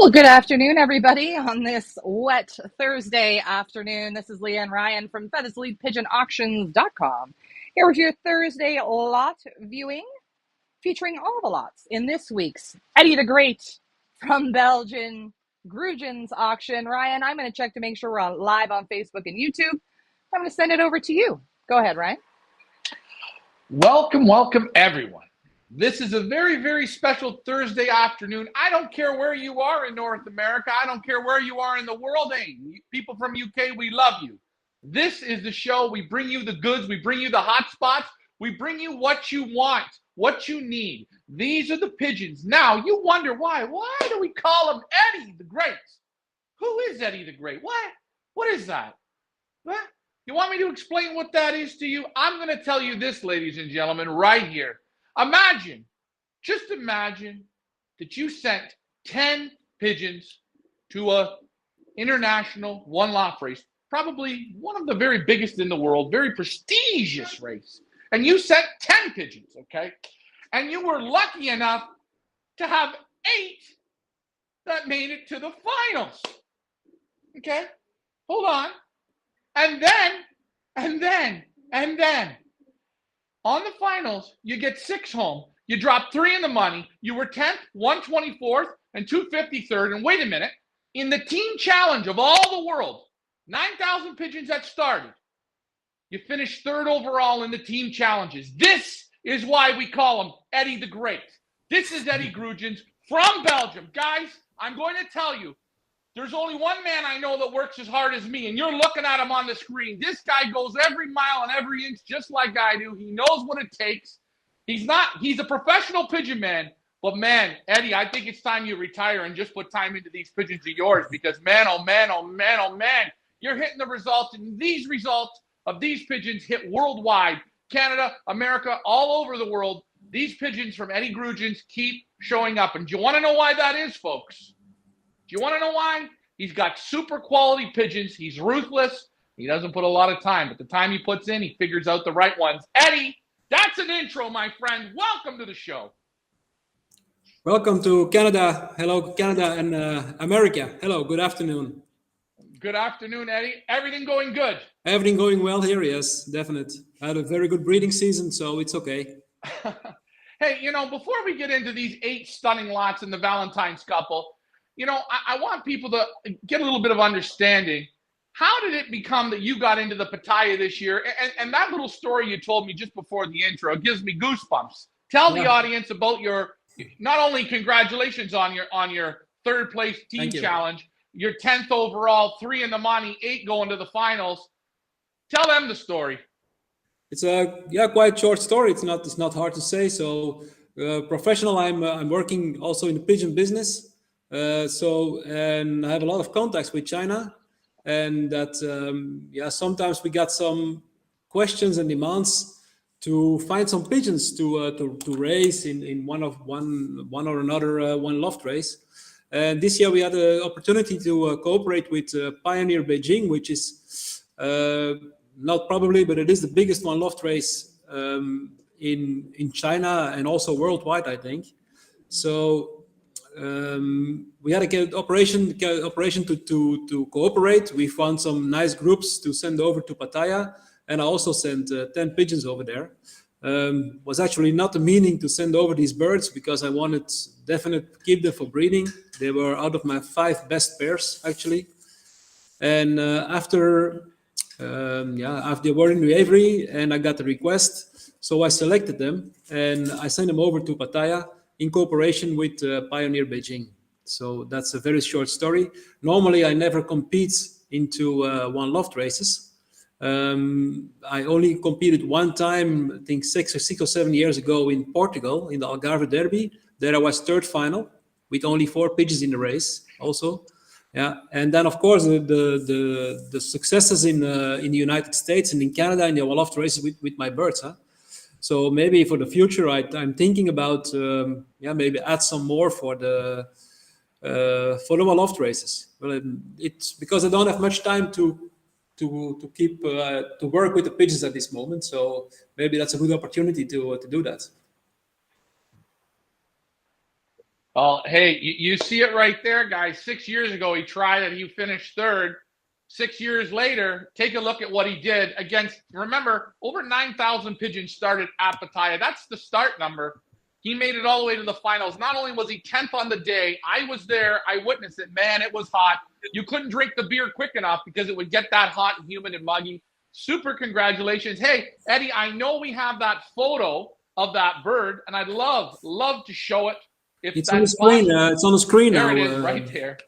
Well, good afternoon, everybody, on this wet Thursday afternoon. This is Leanne Ryan from feathersleadpigeonauctions.com here with your Thursday lot viewing, featuring all the lots in this week's Eddy the Great from Belgian Grootjans auction. Ryan, I'm going to check to make sure we're live on Facebook and YouTube. I'm going to send it over to you. Go ahead, Ryan. Welcome, everyone. This is a very, very special Thursday afternoon. I don't care where you are in North America. I don't care where you are in the world. Hey, people from UK, we love you. This is the show. We bring you the goods. We bring you the hot spots. We bring you what you want, what you need. These are the pigeons. Now, you wonder why. Why do we call him Eddy the Great? Who is Eddy the Great? What is that? What? You want me to explain what that is to you? I'm going to tell you this, ladies and gentlemen, right here. Just imagine that you sent 10 pigeons to a international one-lot race, probably one of the very biggest in the world, very prestigious race. And you sent 10 pigeons, okay? And you were lucky enough to have 8 that made it to the finals. Okay? Hold on. And then, on the finals, you get 6 home. You drop 3 in the money. You were 10th, 124th, and 253rd. And wait a minute. In the team challenge of all the world, 9,000 pigeons that started, you finished 3rd overall in the team challenges. This is why we call him Eddy the Great. This is Eddy Grootjans from Belgium. Guys, I'm going to tell you, there's only one man I know that works as hard as me, and you're looking at him on the screen. This guy goes every mile and every inch just like I do. He knows what it takes. He's a professional pigeon man, but man, Eddy, I think it's time you retire and just put time into these pigeons of yours because man, oh man, oh man, oh man, you're hitting the results, and these results of these pigeons hit worldwide. Canada, America, all over the world. These pigeons from Eddy Grootjans keep showing up. And do you want to know why that is, folks? Do you want to know why? He's got super quality pigeons. He's ruthless. He doesn't put a lot of time, but the time he puts in, he figures out the right ones. Eddy, that's an intro, my friend. Welcome to the show. Welcome to Canada. Hello, Canada and America. Hello, good afternoon. Good afternoon, Eddy. Everything going good? Everything going well here, yes, definite. I had a very good breeding season, so it's okay. Hey, before we get into these 8 stunning lots in the Valentine scuffle, I want people to get a little bit of understanding. How did it become that you got into the Pattaya this year? And that little story you told me just before the intro gives me goosebumps. Tell the audience about your, not only congratulations on your 3rd place team challenge, your 10th overall, 3 in the money, 8 going to the finals. Tell them the story. It's a quite short story. It's not hard to say. So professional, I'm working also in the pigeon business. And I have a lot of contacts with China, and that sometimes we got some questions and demands to find some pigeons to raise in one or another one loft race. And this year we had the opportunity to cooperate with Pioneer Beijing, which is not probably, but it is the biggest one loft race in China and also worldwide, I think. So we had a operation to cooperate. We found some nice groups to send over to Pattaya, and I also sent 10 pigeons over there. Was actually not the meaning to send over these birds because I wanted definitely to keep them for breeding. They were out of my 5 best pairs actually. And after they were in the aviary, and I got the request, so I selected them and I sent them over to Pattaya in cooperation with Pioneer Beijing. So that's a very short story. Normally, I never compete into one loft races. I only competed one time, I think 6 or 7 years ago in Portugal, in the Algarve Derby. There I was 3rd final with only 4 pigeons in the race also. Yeah, and then of course the successes in the United States and in Canada in the loft races with my birds. So maybe for the future, I'm thinking about maybe add some more for the loft races. Well, it's because I don't have much time to keep to work with the pigeons at this moment. So maybe that's a good opportunity to do that. Oh, hey, you see it right there, guys. 6 years ago, he tried it. He finished third. 6 years later, take a look at what he did against, remember, over 9,000 pigeons started at Pattaya. That's the start number. He made it all the way to the finals. Not only was he 10th on the day, I was there. I witnessed it. Man, it was hot. You couldn't drink the beer quick enough because it would get that hot and humid and muggy. Super congratulations. Hey, Eddie, I know we have that photo of that bird, and I'd love to show it if It's on the that's screen. possible. It's on the screen There now. it is, right there.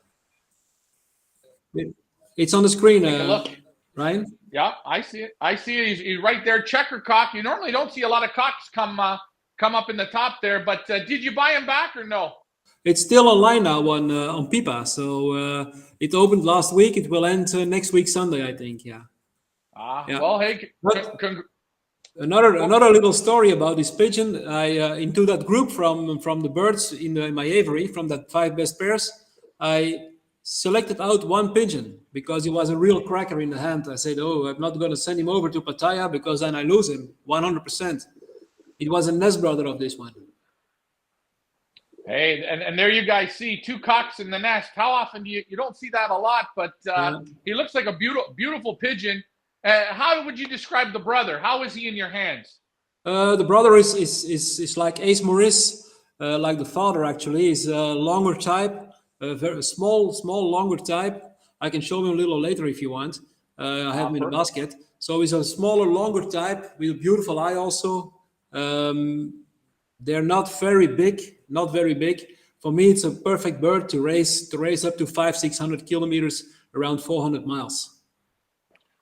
It's on the screen, Take a look. Ryan. Yeah, I see it. I see it. He's right there. Checker cock. You normally don't see a lot of cocks come up in the top there, but did you buy him back or no? It's still online now on FEPA. So it opened last week. It will end next week Sunday, I think. Yeah. Yeah. Well, hey, Another little story about this pigeon. I into that group from the birds in my aviary, from that 5 best pairs, I selected out one pigeon because he was a real cracker in the hand. I said, "Oh, I'm not going to send him over to Pattaya because then I lose him 100%." It was a nest brother of this one. Hey, and there you guys see 2 cocks in the nest. How often do you don't see that a lot? But he looks like a beautiful pigeon. How would you describe the brother? How is he in your hands? The brother is like Ace Maurice, like the father actually. He's a longer type, very small, longer type. I can show him a little later if you want. I have him in a basket. So he's a smaller, longer type with a beautiful eye also. They're not very big. For me, it's a perfect bird to race up to 500-600 kilometers, around 400 miles.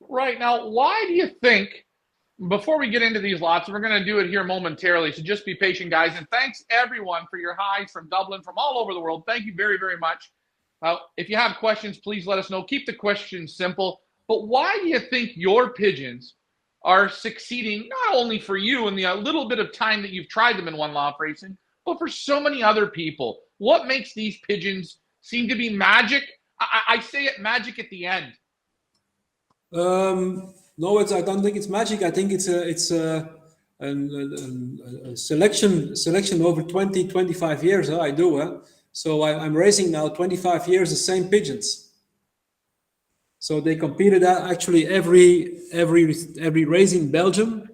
Right. Now, why do you think, before we get into these lots, we're going to do it here momentarily, so just be patient, guys. And thanks, everyone, for your highs from Dublin, from all over the world. Thank you very, very much. If you have questions, please let us know. Keep the questions simple. But why do you think your pigeons are succeeding, not only for you in the little bit of time that you've tried them in one lot racing, but for so many other people? What makes these pigeons seem to be magic? I say it magic at the end. No, I don't think it's magic. I think it's a selection over 20-25 years. I do. So I'm racing now 25 years the same pigeons. So they competed actually every race in Belgium,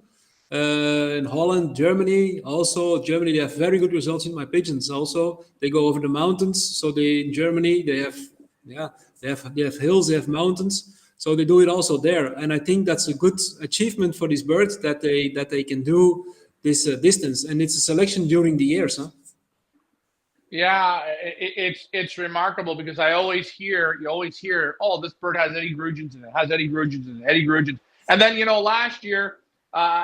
in Holland, Germany. Also Germany, they have very good results in my pigeons. Also, they go over the mountains. So in Germany they have hills, they have mountains. So they do it also there, and I think that's a good achievement for these birds that they can do this distance, and it's a selection during the years, huh? Yeah, it's remarkable because you always hear, oh, this bird has Eddy Grootjans in it, Eddy Grootjans. And then, last year,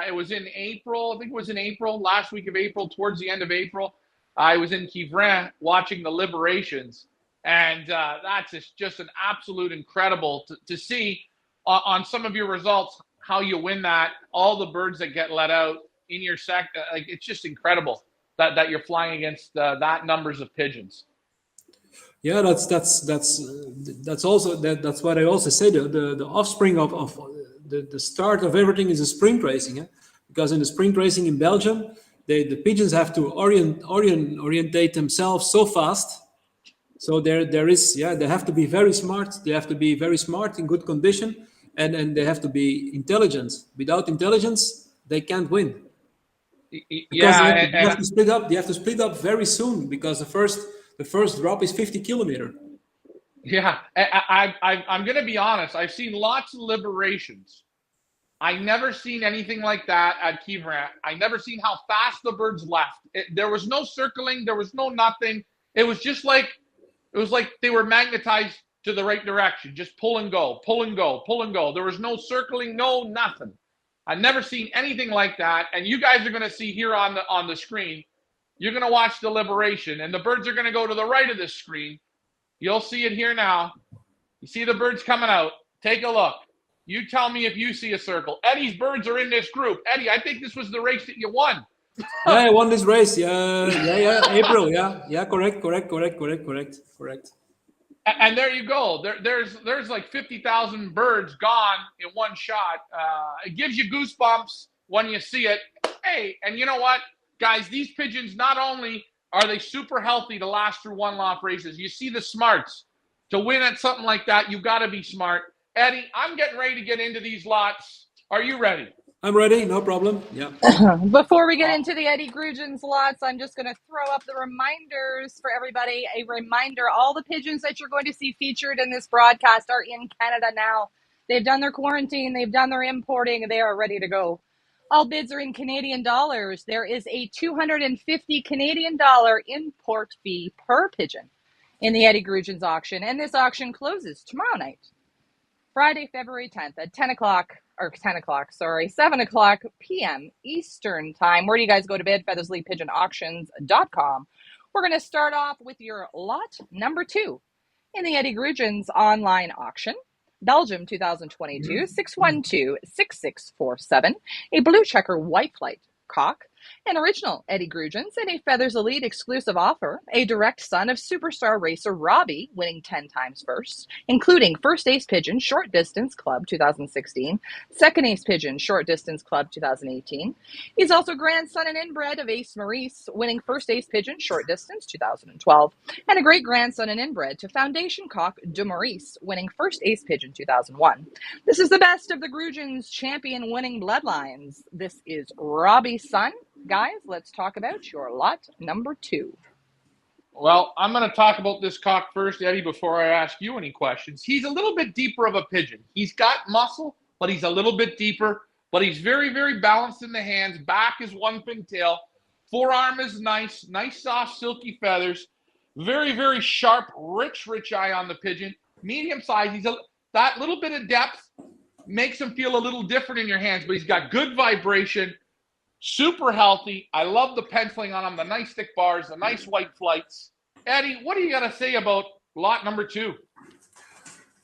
it was in April, I think it was in April, last week of April, towards the end of April, I was in Kivrin watching the Liberations. And that's just an absolute incredible to see on some of your results, how you win that, all the birds that get let out in your sector. Like, it's just incredible that you're flying against that numbers of pigeons. Yeah, that's also that's what I also say. The offspring of the start of everything is a sprint racing, eh? Because in the sprint racing in Belgium, the pigeons have to orientate themselves so fast. So they have to be very smart. They have to be very smart in good condition, and they have to be intelligent. Without intelligence, they can't win. Because they have to split up. They have to split up very soon because the first drop is 50 kilometers. Yeah, I'm going to be honest. I've seen lots of Liberations. I never seen anything like that at Kivrin. I never seen how fast the birds left. There was no circling. There was no nothing. It was just like. It was like they were magnetized to the right direction, just pull and go, pull and go, pull and go. There was no circling, no nothing. I've never seen anything like that. And you guys are going to see here on the screen, you're going to watch the Liberation, and the birds are going to go to the right of this screen. You'll see it here now. You see the birds coming out. Take a look. You tell me if you see a circle. Eddie's birds are in this group. Eddie, I think this was the race that you won. Yeah, I won this race. Yeah, April. Yeah, correct. And there you go. There's like 50,000 birds gone in one shot. It gives you goosebumps when you see it. Hey, and you know what, guys? These pigeons not only Are they super healthy to last through one-off races? You see the smarts. To win at something like that, you've got to be smart. Eddie, I'm getting ready to get into these lots. Are you ready? I'm ready, no problem. Yeah. Before we get into the Eddy Grootjans lots, I'm just going to throw up the reminders for everybody. A reminder, all the pigeons that you're going to see featured in this broadcast are in Canada now. They've done their quarantine, they've done their importing, and they are ready to go. All bids are in Canadian dollars. There is a 250 Canadian dollar import fee per pigeon in the Eddy Grootjans auction, and this auction closes tomorrow night, Friday, February 10th at 7 o'clock p.m. Eastern time. Where do you guys go to bid? FeathersLeadPigeonAuctions.com. We're going to start off with your lot number 2 in the Eddy Grootjans online auction. Belgium 2022, 612-6647, a blue checker white flight cock, an original Eddy Grootjans, and a Feathers Elite exclusive offer, a direct son of superstar racer Robbie, winning 10 times first, including first ace pigeon short distance club 2016, second ace pigeon short distance club 2018. He's also grandson and inbred of Ace Maurice, winning first ace pigeon short distance 2012, and a great grandson and inbred to Foundation Cock de Maurice, winning first ace pigeon 2001. This is the best of the Grootjans champion winning bloodlines. This is Robbie's son. Guys, let's talk about your lot number 2. Well, I'm going to talk about this cock first, Eddie, before I ask you any questions. He's a little bit deeper of a pigeon. He's got muscle, but he's a little bit deeper. But he's very, very balanced in the hands. Back is one pigtail. Forearm is nice soft, silky feathers. Very, very sharp, rich eye on the pigeon. Medium size. That little bit of depth makes him feel a little different in your hands, but he's got good vibration. Super healthy. I love the penciling on him, the nice thick bars, the nice white flights. Eddie, what do you got to say about lot number 2?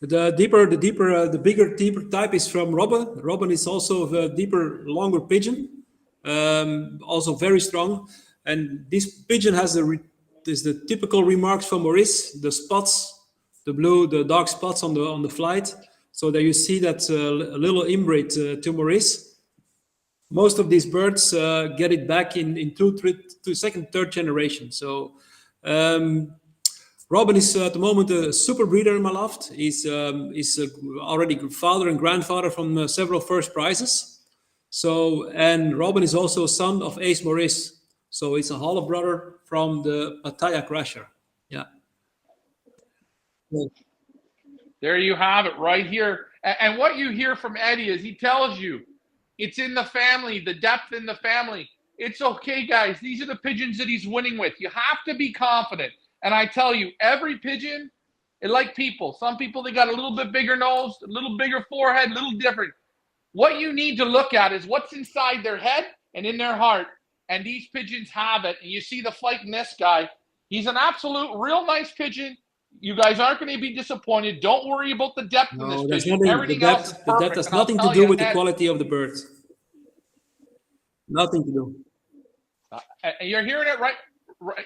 The bigger type is from Robin. Robin is also a deeper, longer pigeon, also very strong. And this pigeon has the typical remarks from Maurice: the spots, the dark spots on the flight. So there you see that a little inbreed to Maurice. Most of these birds get it back in second, third generation. So Robin is at the moment a super breeder in my loft. He's already father and grandfather from several first prizes. So, and Robin is also a son of Ace Maurice. So it's a half brother from the Pattaya crasher. Yeah. There you have it right here. And what you hear from Eddie is he tells you it's in the family, the depth in the family. It's okay, guys. These are the pigeons that he's winning with. You have to be confident. And I tell you, every pigeon, like people. Some people, they got a little bit bigger nose, a little bigger forehead, a little different. What you need to look at is what's inside their head and in their heart. And these pigeons have it. And you see the flight in this guy. He's an absolute real nice pigeon. You guys aren't going to be disappointed. Don't worry about the depth of this pigeon. Everything else is perfect. The depth has nothing to do with the quality of the bird. Nothing to do. You're hearing it right.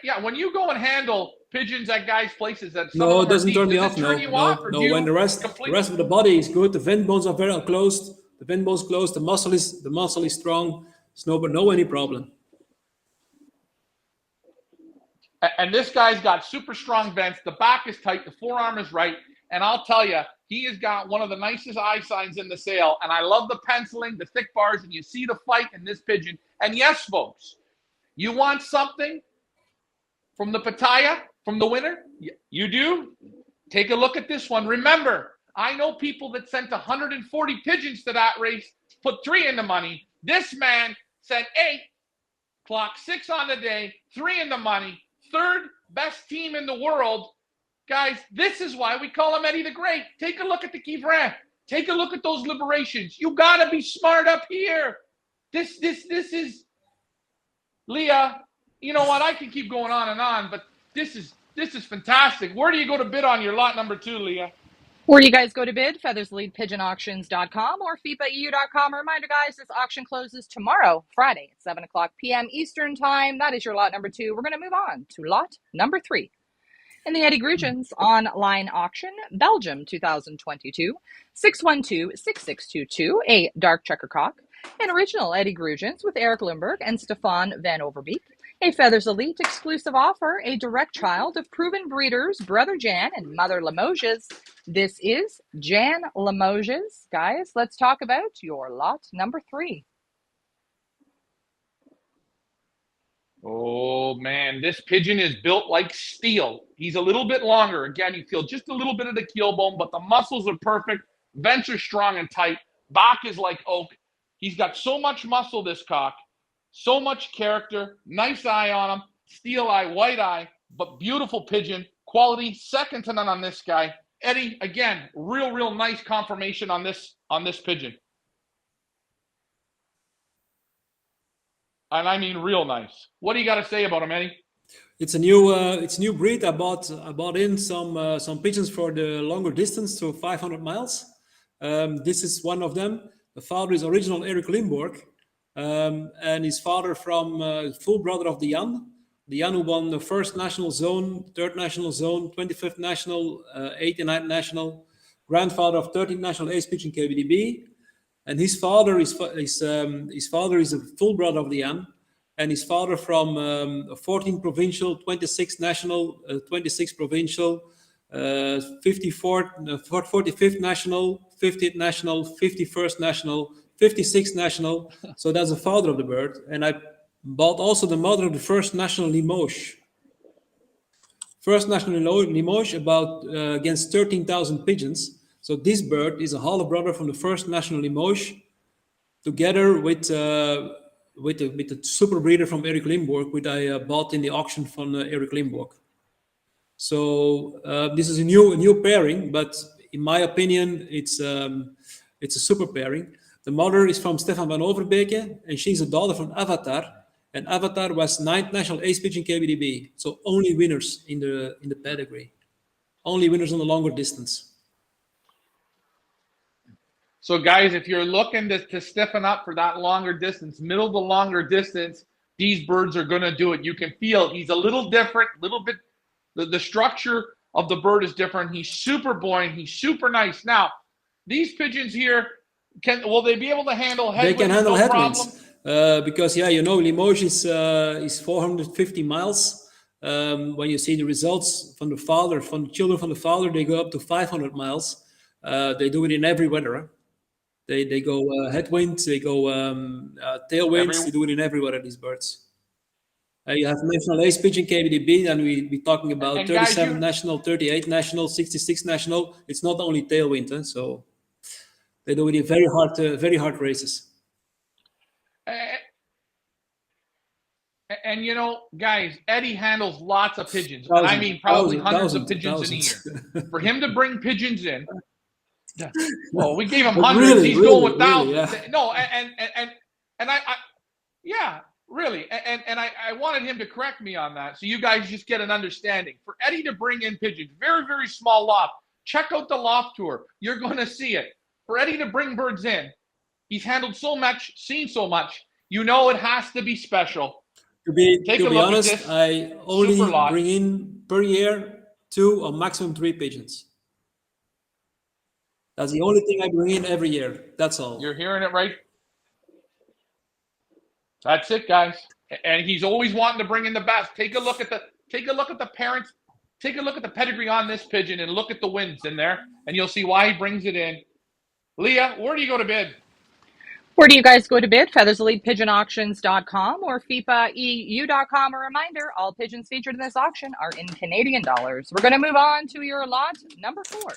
Yeah, when you go and handle pigeons at guys' places, that no, it doesn't turn me off. No. When the rest of the body is good, the vent bones are very closed. The vent bones closed. The muscle is strong. There's no any problem. And this guy's got super strong vents. The back is tight. The forearm is right. And I'll tell you, he has got one of the nicest eye signs in the sale. And I love the penciling, the thick bars, and you see the fight in this pigeon. And yes, folks, you want something from the Pattaya, from the winner? You do? Take a look at this one. Remember, I know people that sent 140 pigeons to that race, put 3 in the money. This man sent 8, clocked 6 on the day, 3 in the money. Third best team in the world. Guys, this is why we call him Eddie the Great. Take a look at the Kivrin. Take a look at those liberations. You got to be smart up here. This is, Leah, you know what? I can keep going on and on, but this is fantastic. Where do you go to bid on your lot number 2, Leah? Where do you guys go to bid? FeathersLeadPigeonAuctions.com or FEPAEU.com. Reminder, guys, this auction closes tomorrow, Friday, at 7 o'clock p.m. Eastern time. That is your lot number 2. We're going to move on to lot number 3. In the Eddy Grootjans online auction, Belgium 2022, 612-6622, a dark checker cock, an original Eddy Grootjans with Eric Limburg and Stefan van Overbeek, A Feathers Elite exclusive offer, a direct child of proven breeders Brother Jan and Mother Limoges. This is Jan Limoges. Guys, let's talk about your lot number 3. Oh, man, this pigeon is built like steel. He's a little bit longer. Again, you feel just a little bit of the keel bone, but the muscles are perfect. Vents are strong and tight. Back is like oak. He's got so much muscle, this cock. So much character. Nice eye on him. Steel eye, white eye, but beautiful pigeon. Quality, second to none on this guy. Eddy, again, real nice confirmation on this pigeon. And I mean real nice. What do you got to say about him, Eddy? It's a new breed. I bought in some pigeons for the longer distance to 500 miles. This is one of them. The father is original Eric Limborg, and his father from full brother of the Jan who won the first national zone, third national zone, 25th national, 89th national, grandfather of 13th national ace pigeon KBDB, and his father is a full brother of the Jan. And his father from 14 provincial, 26 national, 26 provincial, 45th national, 50th national, 51st national, 56th national. So that's the father of the bird. And I bought also the mother of the first national Limoges. First national Limoges about against 13,000 pigeons. So this bird is a half brother from the first national Limoges, together with the super breeder from Eric Limborg, which I bought in the auction from Eric Limborg. So this is a new pairing, but in my opinion, it's a super pairing. The mother is from Stefan van Overbeke, and she's a daughter from Avatar. And Avatar was 9th national ace pigeon KBDB. So only winners in the pedigree, only winners on the longer distance. So, guys, if you're looking to stiffen up for that longer distance, middle to longer distance, these birds are going to do it. You can feel he's a little different, little bit. The structure of the bird is different. He's super buoyant. He's super nice. Now, these pigeons here, will they be able to handle headwinds? They can handle no headwinds because, Limoges is 450 miles. When you see the results from the children from the father, they go up to 500 miles. They do it in every weather. They go headwinds, they go tailwinds, they do it in every one of these birds. You have national ace pigeon KBDB, and we're talking about and 37 guys, national, 38 national, 66 national. It's not only tailwind, so they do it in very hard races. And guys, Eddy handles lots of pigeons. Thousands, and I mean probably hundreds of pigeons in a year. For him to bring pigeons in, well, we gave him hundreds. Really, he's going with thousands. Yeah. No, and I yeah, really. And I wanted him to correct me on that, so you guys just get an understanding. For Eddy to bring in pigeons, very small loft. Check out the loft tour. You're going to see it. For Eddy to bring birds in, he's handled so much, seen so much. It has to be special. To be honest, I only bring in per year 2 or maximum 3 pigeons. That's the only thing I bring in every year. That's all. You're hearing it right. That's it, guys. And he's always wanting to bring in the best. Take a look at the parents. Take a look at the pedigree on this pigeon and look at the wins in there, and you'll see why he brings it in. Leah, where do you go to bid? Where do you guys go to bid? FeathersElitePigeonAuctions.com or FEPAEU.com. A reminder, all pigeons featured in this auction are in Canadian dollars. We're going to move on to your lot number 4.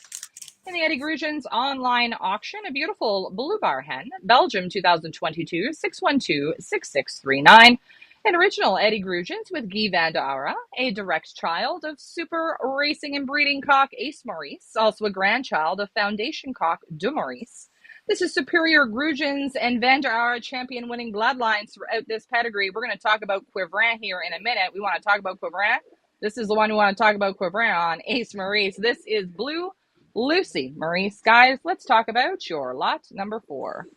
In the Eddy Grootjans online auction, a beautiful blue bar hen, Belgium 2022, 612-6639. An original Eddy Grootjans with Guy van de Aura, a direct child of super racing and breeding cock Ace Maurice, also a grandchild of foundation cock De Maurice. This is superior Grootjans and van der Aura champion winning bloodlines throughout this pedigree. We're going to talk about Quivrant here in a minute. We want to talk about Quivrant. This is the one we want to talk about Quivrant on, Ace Maurice. This is Blue Lucy Maurice. Guys, let's talk about your lot number 4.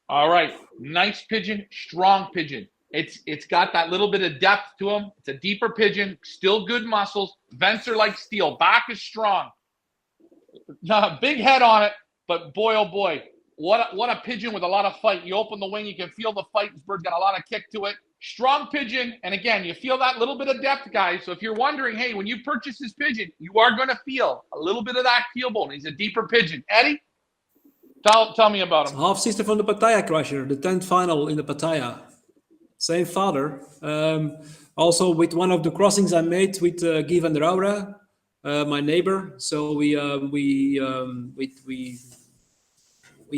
All right. Nice pigeon, strong pigeon. It's got that little bit of depth to him. It's a deeper pigeon, still good muscles. Vents are like steel. Back is strong. Big head on it, but boy, oh boy. what a pigeon with a lot of fight. You open the wing, you can feel the fight. This bird's got a lot of kick to it. Strong pigeon, and again, you feel that little bit of depth, guys. So if you're wondering, hey, when you purchase this pigeon, you are going to feel a little bit of that keel bone. He's a deeper pigeon. Eddy, tell me about him. Half sister from the Pattaya crusher, the 10th final in the Pattaya. Same father. Also with one of the crossings I made with Guy van der Aura, my neighbor. So we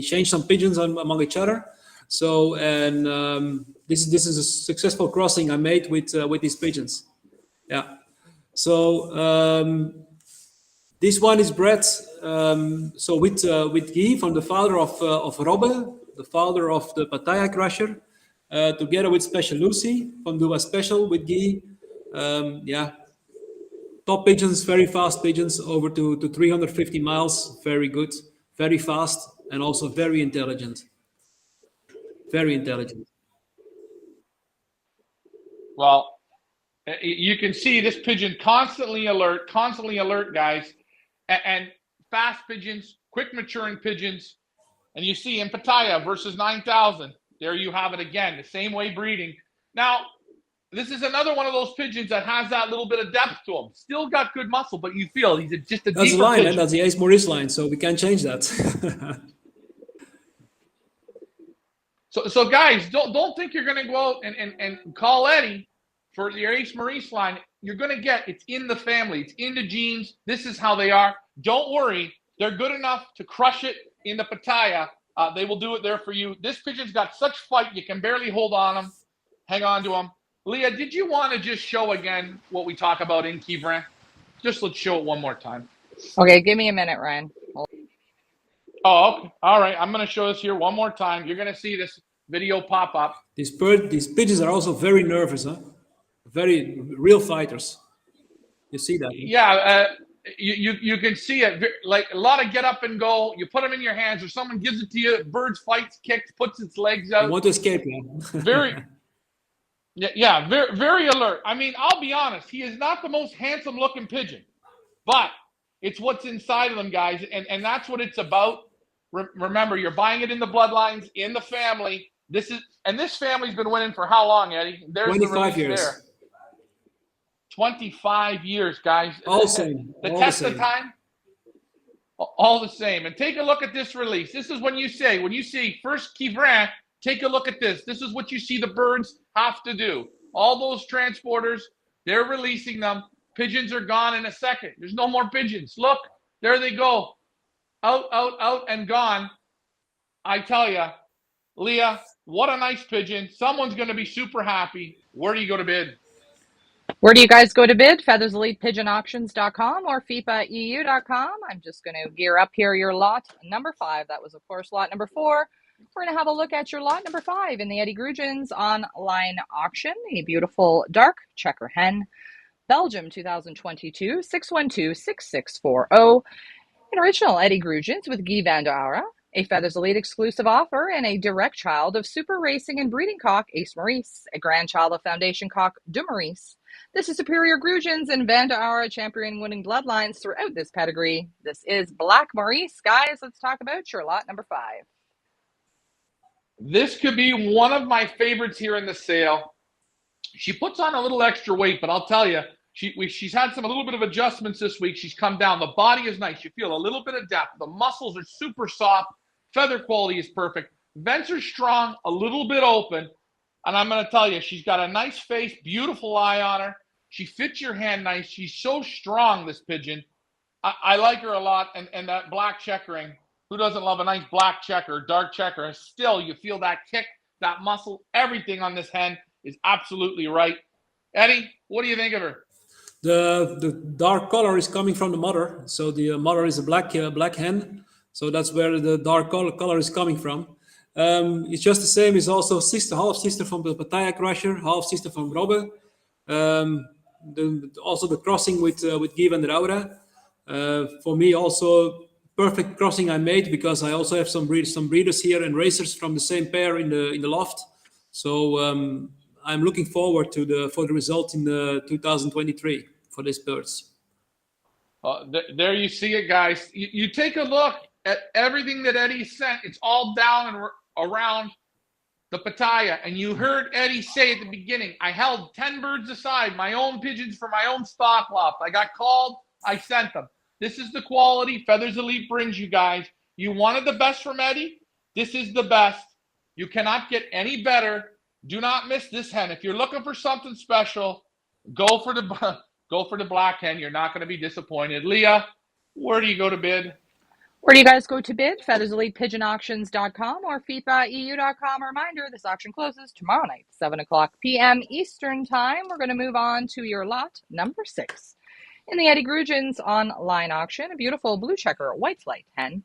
changed some pigeons among each other. So and this is a successful crossing I made with these pigeons. Yeah. So this one is bred so with Guy from the father of Robbe, the father of the Pattaya crusher, together with Special Lucy from Duba Special with Guy. Yeah. Top pigeons, very fast pigeons, over to 350 miles. Very good, very fast, and also very intelligent. Very intelligent. Well, you can see this pigeon constantly alert, guys. And fast pigeons, quick maturing pigeons. And you see in Pattaya versus 9,000, there you have it again, the same way breeding. Now, this is another one of those pigeons that has that little bit of depth to him. Still got good muscle, but you feel he's just a That's deeper the line, pigeon. that's the Ace Maurice line, so we can't change that. So guys, don't think you're going to go out and call Eddy for your Ace Maurice line. You're going to get, it's in the family. It's in the genes. This is how they are. Don't worry. They're good enough to crush it in the Pattaya. They will do it there for you. This pigeon's got such fight, you can barely hold on him. Hang on to him. Leah, did you want to just show again what we talk about in Quievrain? Just let's show it one more time. Okay, give me a minute, Ryan. Oh, okay. All right. I'm going to show this here one more time. You're going to see this video pop up. These pigeons are also very nervous, huh? Very real fighters. You see that? Yeah, you can see it. Like a lot of get up and go. You put them in your hands, or someone gives it to you. Birds fights, kicks, puts its legs out. You want to escape, yeah. Very, yeah, very, very alert. I mean, I'll be honest. He is not the most handsome-looking pigeon, but it's what's inside of them, guys, and that's what it's about. Remember, you're buying it in the bloodlines, in the family. This family's been winning for how long, Eddy? There's 25 years. There. 25 years, guys. All same. The all test the of time, all the same. And take a look at this release. This is when you see first Quievrain, take a look at this. This is what you see the birds have to do. All those transporters, they're releasing them. Pigeons are gone in a second. There's no more pigeons. Look, there they go. Out, and gone. I tell you, Leah, what a nice pigeon. Someone's going to be super happy. Where do you go to bid? Where do you guys go to bid? FeathersElitePigeonAuctions.com or FEPAEU.com. I'm just going to gear up here your lot number 5. That was, of course, lot number 4. We're going to have a look at your lot number 5 in the Eddy Grootjans online auction. A beautiful dark checker hen. Belgium 2022 612-6640. An original Eddy Grootjans with Guy van der Aura. A Feathers Elite exclusive offer and a direct child of super racing and breeding cock Ace Maurice, a grandchild of foundation cock De Maurice. This is Superior Grootjans and Van der Aura champion winning bloodlines throughout this pedigree. This is Black Maurice. Guys, let's talk about your lot number 5. This could be one of my favorites here in the sale. She puts on a little extra weight, but I'll tell you, she's had a little bit of adjustments this week. She's come down. The body is nice. You feel a little bit of depth. The muscles are super soft. Feather quality is perfect. Vents are strong, a little bit open. And I'm going to tell you, she's got a nice face, beautiful eye on her. She fits your hand nice. She's so strong, this pigeon. I like her a lot. And that black checkering, who doesn't love a nice black checker, dark checker? Still, you feel that kick, that muscle. Everything on this hen is absolutely right. Eddy, what do you think of her? The dark color is coming from the mother. So the mother is a black hen. So that's where the dark color is coming from. It's just the same. It's also half sister from the Pattaya crusher, half sister from Robbe. Also the crossing with Guy van der Aura. For me, also perfect crossing I made because I also have some breeders here and racers from the same pair in the loft. So I'm looking forward for the result in 2023 for these birds. There you see it, guys. You take a look. everything that Eddy sent, it's all down and around the Pattaya. And you heard Eddy say at the beginning, I held 10 birds aside, my own pigeons for my own stock loft. I got called, I sent them. This is the quality Feathers Elite brings you guys. You wanted the best from Eddy? This is the best. You cannot get any better. Do not miss this hen. If you're looking for something special, go for the black hen. You're not going to be disappointed. Leah, where do you go to bid? Where do you guys go to bid? FeathersElitePigeonAuctions.com or FEPAEU.com. A reminder, this auction closes tomorrow night, 7 o'clock p.m. Eastern Time. We're going to move on to your lot number 6. In the Eddy Grootjans online auction, a beautiful blue checker white flight hen.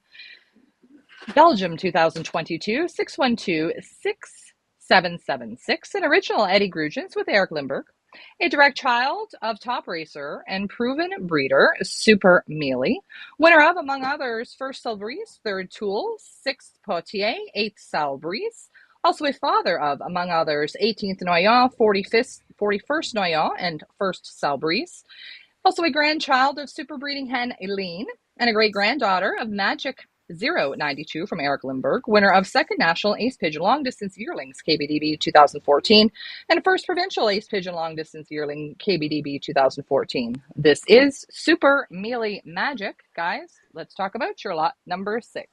Belgium 2022, 612-6776. An original Eddy Grootjans with Eric Limburg. A direct child of top racer and proven breeder, Super Mealy. Winner of, among others, 1st Salbris, 3rd Toul, 6th Potier, 8th Salbris. Also a father of, among others, 18th Noyon, 41st Noyon, and 1st Salbris. Also a grandchild of super breeding hen Eileen, and a great-granddaughter of Magic 092 from Eric Limburg, winner of 2nd National Ace Pigeon Long Distance Yearlings KBDB 2014 and 1st Provincial Ace Pigeon Long Distance Yearling KBDB 2014. This is Super Mealy Magic. Guys, let's talk about your lot number 6.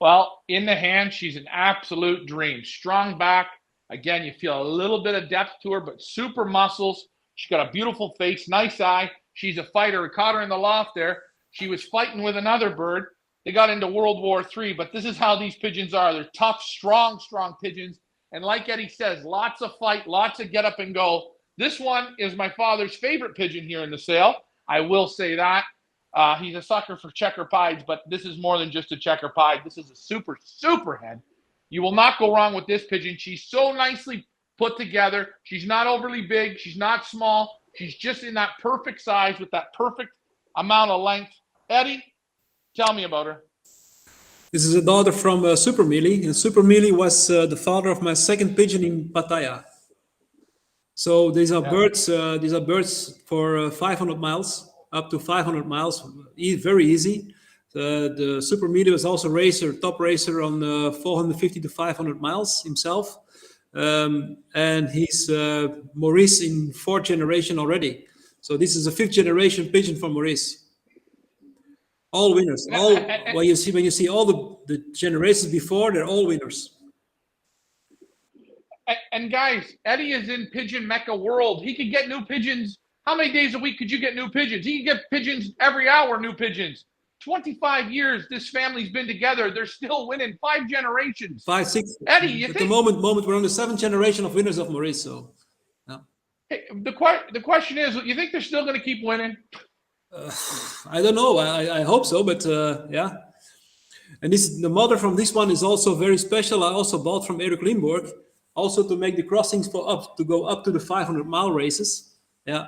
Well, in the hand, she's an absolute dream. Strong back. Again, you feel a little bit of depth to her, but super muscles. She's got a beautiful face, nice eye. She's a fighter. We caught her in the loft there. She was fighting with another bird. They got into World War III, but this is how these pigeons are. They're tough, strong pigeons. And like Eddy says, lots of fight, lots of get up and go. This one is my father's favorite pigeon here in the sale. I will say that. He's a sucker for checker pieds, but this is more than just a checker pied. This is a super, super hen. You will not go wrong with this pigeon. She's so nicely put together. She's not overly big. She's not small. She's just in that perfect size with that perfect amount of length. Eddy, tell me about her. This is a daughter from Super Mealy, and Super Mealy was the father of my 2nd pigeon in Pattaya. So these are birds. These are birds for 500 miles, up to 500 miles, very easy. The Super Mealy was also top racer on 450 to 500 miles himself, and he's Maurice in 4th generation already. So this is a 5th generation pigeon from Maurice. All winners. All when you see all the generations before, they're all winners. And guys, Eddy is in pigeon mecca world. He could get new pigeons. How many days a week could you get new pigeons? He can get pigeons every hour, new pigeons. 25 years this family's been together. They're still winning 5 generations. 5, 6. Eddy, you at think? the moment we're on the 7th generation of winners of Maurice. So, yeah. Hey, the question is, you think they're still going to keep winning? I don't know. I hope so, but yeah. And the mother from this one is also very special. I also bought from Eric Limburg, also to make the crossings to go up to the 500-mile races. Yeah.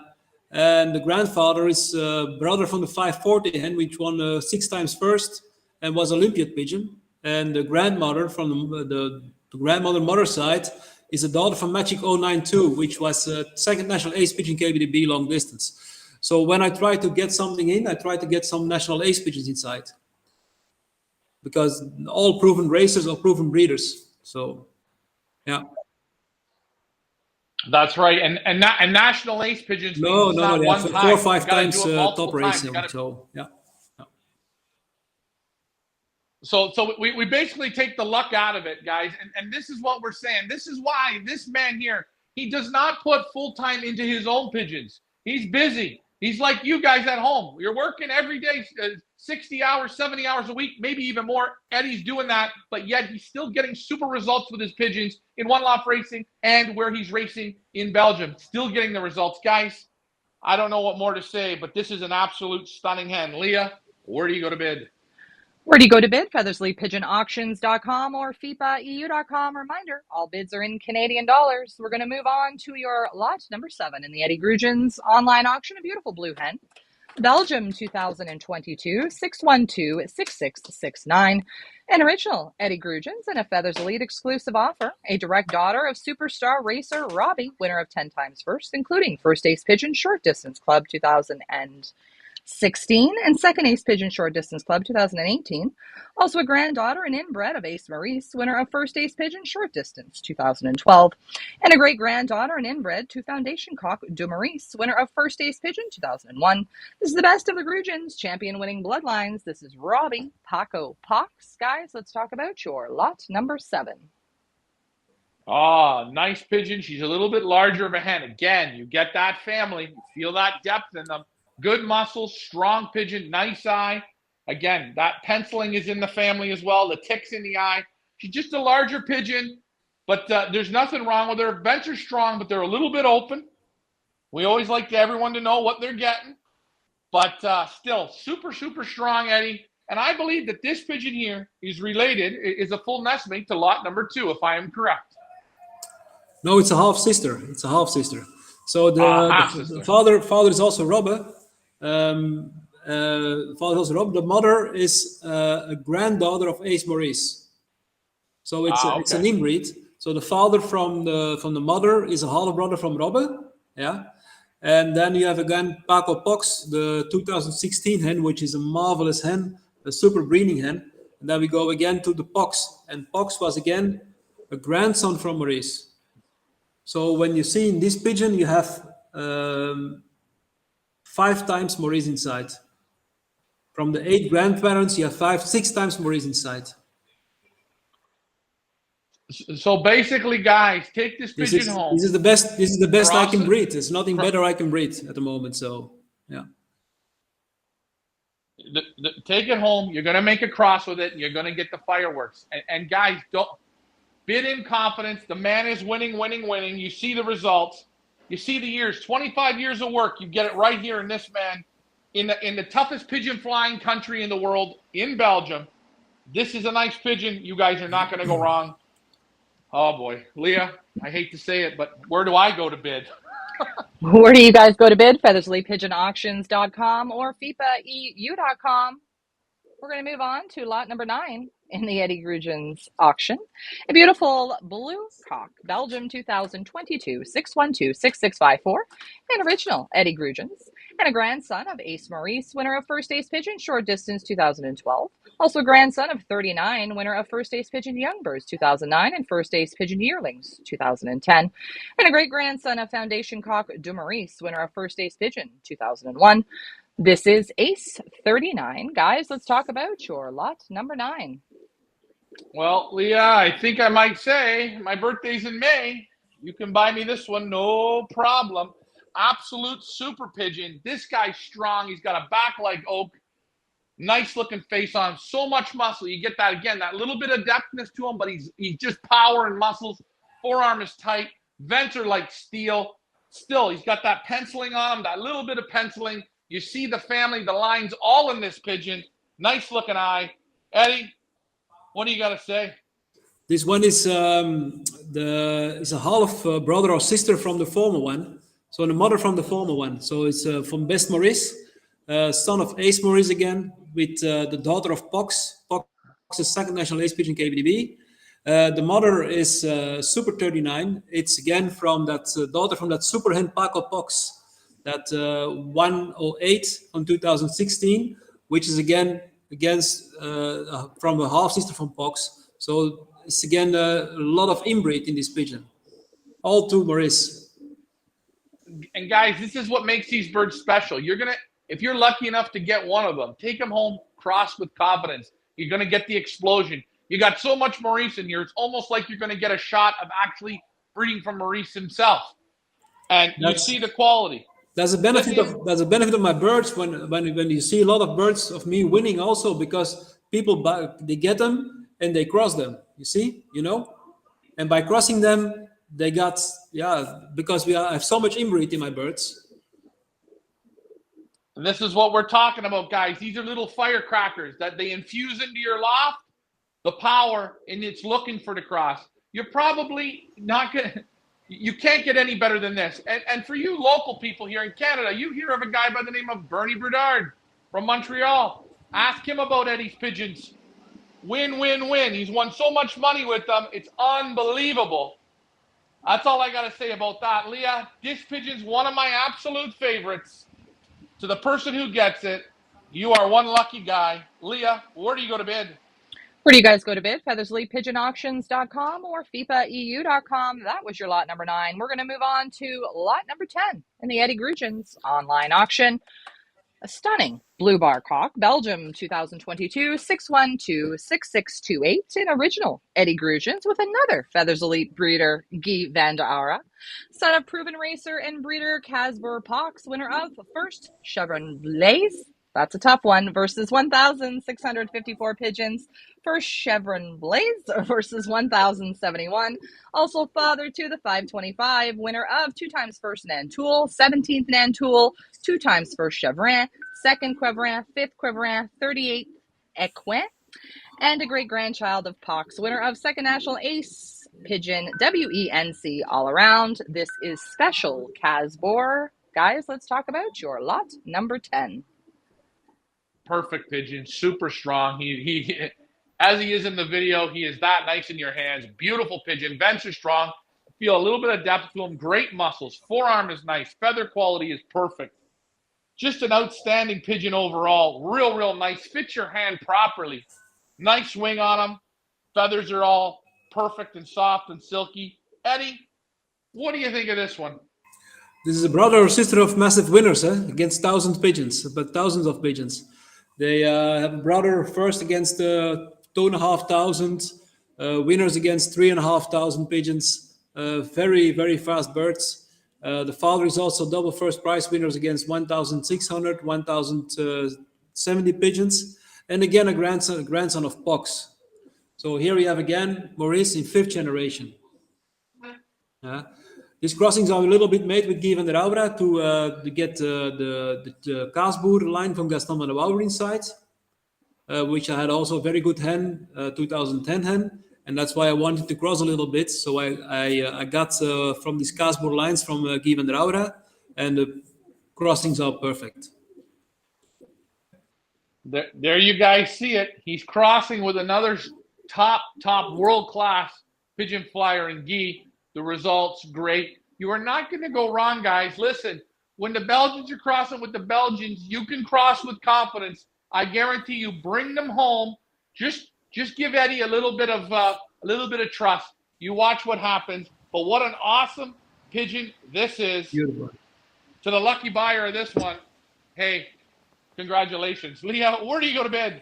And the grandfather is brother from the 540 hen, which won 6 times first and was Olympiad pigeon. And the grandmother from the grandmother mother side is a daughter from Magic 092, which was 2nd National Ace Pigeon KBDB long distance. So when I try to get something in, I try to get some national ace pigeons inside, because all proven racers are proven breeders. So, yeah. That's right, and national ace pigeons. No, one 4 time. or 5 times top racing. So, yeah. So we basically take the luck out of it, guys, and this is what we're saying. This is why this man here, he does not put full time into his own pigeons. He's busy. He's like you guys at home. You're working every day, 60 hours, 70 hours a week, maybe even more. Eddy's doing that, but yet he's still getting super results with his pigeons in One Loft Racing and where he's racing in Belgium. Still getting the results. Guys, I don't know what more to say, but this is an absolute stunning hen. Leah, where do you go to bid? Where do you go to bid? FeathersElitePigeonAuctions.com or FEPAEU.com. Reminder, all bids are in Canadian dollars. We're going to move on to your lot number 7 in the Eddy Grootjans online auction. A beautiful blue hen. Belgium 2022, 612-6669. An original Eddy Grootjans and a Feathers Elite exclusive offer. A direct daughter of superstar racer Robbie, winner of 10 times first, including First Ace Pigeon Short Distance Club 2014. 16, and second Ace Pigeon Short Distance Club 2018. Also a granddaughter and inbred of Ace Maurice, winner of first Ace Pigeon Short Distance 2012. And a great granddaughter and inbred to Foundation Coq de Maurice, winner of first Ace Pigeon 2001. This is the best of the Grootjans, champion winning bloodlines. This is Robbie Paco Pox. Guys, let's talk about your lot number 7. Oh, nice pigeon. She's a little bit larger of a hen. Again, you get that family. You feel that depth in them. Good muscles, strong pigeon, nice eye. Again, that penciling is in the family as well. The tick's in the eye. She's just a larger pigeon, but there's nothing wrong with her. Vents are strong, but they're a little bit open. We always like everyone to know what they're getting. But still, super, super strong, Eddie. And I believe that this pigeon here is related, is a full nestmate to lot number 2, if I am correct. No, it's a half sister. It's a half sister. So the father is also Robbe. Father is also Robbe. The mother is a granddaughter of Ace Maurice. So it's an inbreed. So the father from the mother is a half brother from Robbe. Yeah. And then you have again Paco Pox, the 2016 hen, which is a marvelous hen, a super breeding hen. And then we go again to the Pox, and Pox was again a grandson from Maurice. So when you see in this pigeon, you have 5 times Maurice inside. From the 8 grandparents, you have 6 times Maurice inside. So basically, guys, take this pigeon home. This is the best. This is the best I can breed. There's nothing better I can breed at the moment. So yeah. Take it home. You're going to make a cross with it. And you're going to get the fireworks. And guys, don't bid in confidence. The man is winning, winning, winning. You see the results. You see the years. 25 years of work. You get it right here in this man, in the toughest pigeon flying country in the world, in Belgium. This is a nice pigeon. You guys are not going to go wrong. Oh boy, Leah, I hate to say it, but where do I go to bid? Where do you guys go to bid? FeatherslyPigeonAuctions.com or FEPAEU.com. We're going to move on to lot number 9 in the Eddy Grootjans auction. A beautiful blue cock, Belgium 2022, 612-6654, an original Eddy Grootjans, and a grandson of Ace Maurice, winner of first Ace Pigeon Short Distance 2012. Also a grandson of 39, winner of first Ace Pigeon Young Birds 2009 and first Ace Pigeon Yearlings 2010. And a great grandson of Foundation Coq de Maurice, winner of first Ace Pigeon 2001. This is Ace 39. Guys, let's talk about your lot number 9. Well, Leah, I think I might say my birthday's in May. You can buy me this one, no problem. Absolute super pigeon. This guy's strong. He's got a back like oak. Nice looking face on him. So much muscle. You get that again, that little bit of depthness to him, but he's just power and muscles. Forearm is tight. Vents are like steel. Still, he's got that penciling on him, that little bit of penciling. You see the family, the lines all in this pigeon. Nice looking eye. Eddie, what do you got to say? This one is is a half brother or sister from the former one. So the mother from the former one. So it's from Best Maurice, son of Ace Maurice again, with the daughter of Pox. Pox is second national ace pigeon KBDB. The mother is Super 39. It's again from that daughter from that super hen Paco Pox, that 108 from 2016, which is again against from a half sister from Pox. So it's again a lot of inbreed in this pigeon. All to Maurice. And guys, this is what makes these birds special. If you're lucky enough to get one of them, take them home, cross with confidence. You're gonna get the explosion. You got so much Maurice in here, it's almost like you're gonna get a shot of actually breeding from Maurice himself. And you see the quality. That's a benefit of my birds when you see a lot of birds of me winning also, because people they get them and they cross them. You see, and by crossing them, they got because I have so much inbreed in my birds. And this is what we're talking about, guys. These are little firecrackers that they infuse into your loft, the power, and it's looking for the cross. You're probably not gonna. You can't get any better than this. And for you local people here in Canada, you hear of a guy by the name of Bernie Brudard from Montreal. Ask him about Eddy's pigeons. Win, win, win. He's won so much money with them. It's unbelievable. That's all I got to say about that. Leah, this pigeon's one of my absolute favorites. to the person who gets it, you are one lucky guy. Leah, where do you go to bid? Where do you guys go to bid? FeathersLeapPigeonAuctions.com or FEPAEU.com. That was your lot number 9. We're going to move on to lot number 10 in the Eddy Grootjans online auction. A stunning blue bar cock, Belgium 2022, 6126628, an original Eddy Grootjans with another Feathers Elite breeder, Guy van de Aura, son of proven racer and breeder Casper Pox, winner of first Chevron Blaze. That's a tough one, versus 1,654 pigeons. First Chevron Blaze versus 1,071. Also father to the 525, winner of 2 times first Nantoul, 17th Nantoul, 2 times first Chevron, 2nd Quevrin, 5th Quevrin, 38th Equin, and a great-grandchild of Pox, winner of 2nd National Ace Pigeon, WENC all around. This is special Casbor. Guys, let's talk about your lot number 10. Perfect pigeon, super strong. He as he is in the video, he is that nice in your hands. Beautiful pigeon, vents are strong. Feel a little bit of depth to him. Great muscles. Forearm is nice. Feather quality is perfect. Just an outstanding pigeon overall. Real nice. Fits your hand properly. Nice wing on him. Feathers are all perfect and soft and silky. Eddy, what do you think of this one? This is a brother or sister of massive winners against thousands of pigeons. They have a brother first against 2,500 winners against 3,500 pigeons. Very fast birds. The father is also double first prize winners against 1,600, 1,070 pigeons, and again a grandson of Pox. So here we have again Maurice in 5th generation. These crossings are a little bit made with Guy van der Aura to get the Kaasboer line from Gaston van der Wouwer inside, which I had also a very good hen, 2010 hen, and that's why I wanted to cross a little bit. So I got from these Kaasboer lines from Guy van der Aura, and the crossings are perfect. There you guys see it. He's crossing with another top world-class pigeon flyer in Guy. The results, great. You are not going to go wrong, guys. Listen, when the Belgians are crossing with the Belgians, you can cross with confidence. I guarantee you, bring them home. Just give Eddy a little bit of trust. You watch what happens. But what an awesome pigeon this is. Beautiful. To the lucky buyer of this one, hey, congratulations. Leah, where do you go to bed?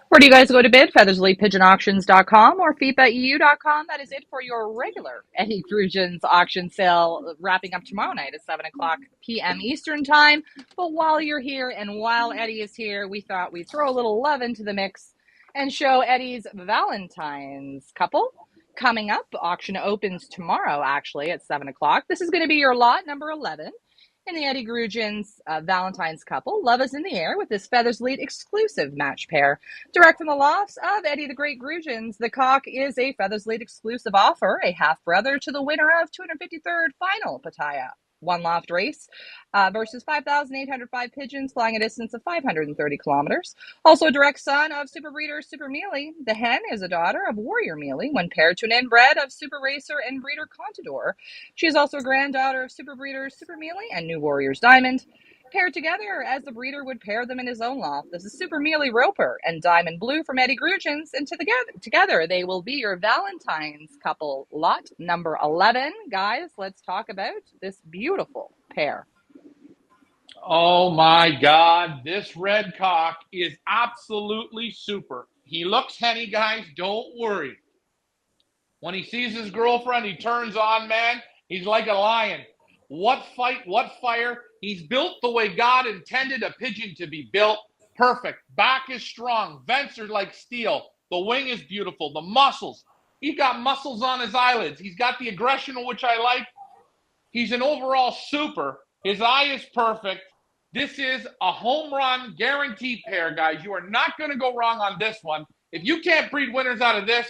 Where do you guys go to bid? FeathersLeapPigeonAuctions.com or FEPAEU.com. That is it for your regular Eddy Grootjans auction sale, wrapping up tomorrow night at 7 o'clock p.m. Eastern Time. But while you're here and while Eddy is here, we thought we'd throw a little love into the mix and show Eddy's Valentine's couple coming up. Auction opens tomorrow, actually, at 7 o'clock. This is going to be your lot number 11. In the Eddy Grootjans Valentine's couple, Love is in the Air with this Feathers Elite exclusive match pair. Direct from the lofts of Eddy the Great Grootjans, the cock is a Feathers Elite exclusive offer, a half-brother to the winner of 253rd final Pattaya one loft race versus 5,805 pigeons flying a distance of 530 kilometers. Also a direct son of super breeder Super Mealy. The hen is a daughter of Warrior Mealy when paired to an inbred of Super Racer and breeder Contador. She is also a granddaughter of super breeders Super Mealy and New Warriors Diamond. Paired together as the breeder would pair them in his own loft. This is Super Mealy Roper and Diamond Blue from Eddy Grootjans, and together they will be your Valentine's couple, lot number 11. Guys, let's talk about this beautiful pair. Oh my God, this red cock is absolutely super. He looks henny, guys, don't worry. When he sees his girlfriend, he turns on, man. He's like a lion. What fight, what fire. He's built the way God intended a pigeon to be built. Perfect. Back is strong. Vents are like steel. The wing is beautiful. The muscles. He's got muscles on his eyelids. He's got the aggression, which I like. He's an overall super. His eye is perfect. This is a home run guaranteed pair, guys. You are not going to go wrong on this one. If you can't breed winners out of this,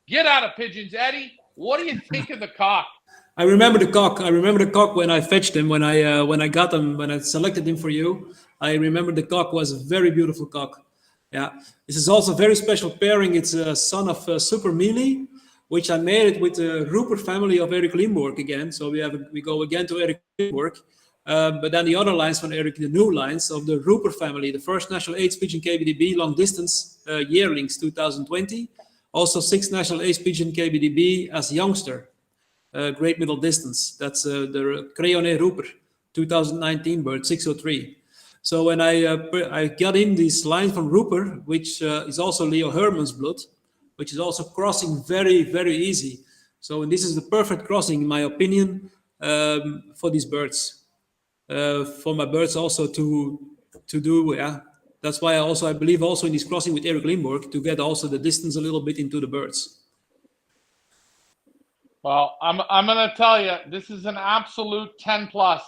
get out of pigeons. Eddy, what do you think of the cock? I remember the cock when I fetched him, when I got him, when I selected him for you. I remember the cock was a very beautiful cock. Yeah, this is also a very special pairing. It's a son of Super Mealy, which I made it with the Rupert family of Erik Limburg again. So we go again to Erik Limburg. But then the other lines from Eric, the new lines of the Rupert family, the first national age pigeon KBDB long distance yearlings 2020. Also 6th national age pigeon KBDB as youngster, great middle distance. That's the Crayonné Rupert 2019 bird 603. So when I got in this line from Rupert, which is also Leo Herman's blood, which is also crossing very, very easy. So this is the perfect crossing, in my opinion, for these birds. For my birds also to do, yeah. That's why I believe also in this crossing with Eric Limburg to get also the distance a little bit into the birds. Well, I'm going to tell you, this is an absolute 10 plus.